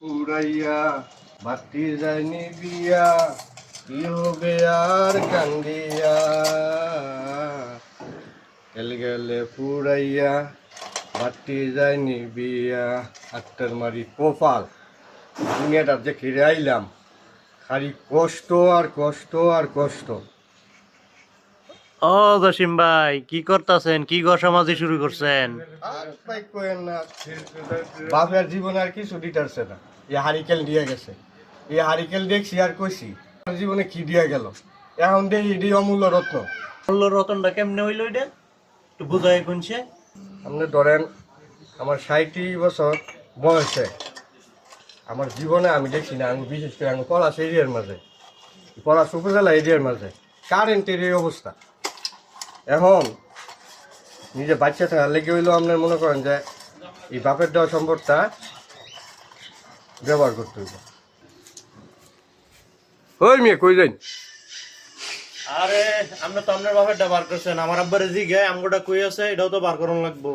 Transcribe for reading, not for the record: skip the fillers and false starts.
উড়াইয়া বাতি যায়নি বিয়া কি হবে আর কান্দিয়া গেল গেলে পুরাইয়া বাতি যায়নি বিয়া আত্মার মারি কপাল দুনিয়াটা যে ফিরে আইলাম খালি কষ্ট আর কষ্ট আর কষ্ট। ও জসিম ভাই কি করতেছেন? কি গসামাজি শুরু করছেন? আর ভাই কইেন না, বাপের জীবন আর কিছু দিতেছে না। এই হারিকেল দিয়ে গেছে, এই হারিকেল দেখছি আর কইছি আমার জীবনে কি দিয়া গেল। এখন দেখি এটি অমূল্য রত্ন। মূল্য রতনটা কেমনে হইল এটা একটু বুঝাই কোনছে। আপনি ধরেন আমার 60 বছর বয়সে আমার জীবনে আমি দেখছি না, আমি বিশেষ করে আমি পলাশ এরিয়ার মাঝে, পলাশ উপজেলা এরিয়ার মাঝে কারেন্টের এই অবস্থা। এখন নিজে বাচ্চা থাকার লেগে হইলেও আপনার মনে করেন যে এই বাপের দেওয়া সম্পদটা ব্যবহার করতে হইব। ওই মেয়ে কই যাই? আরে আপনি তো আপনার বাপেরটা বার করছেন, আমার আব্বারে জি গায়ে আমগোটা কই আছে এটাও তো বার করুন লাগবো।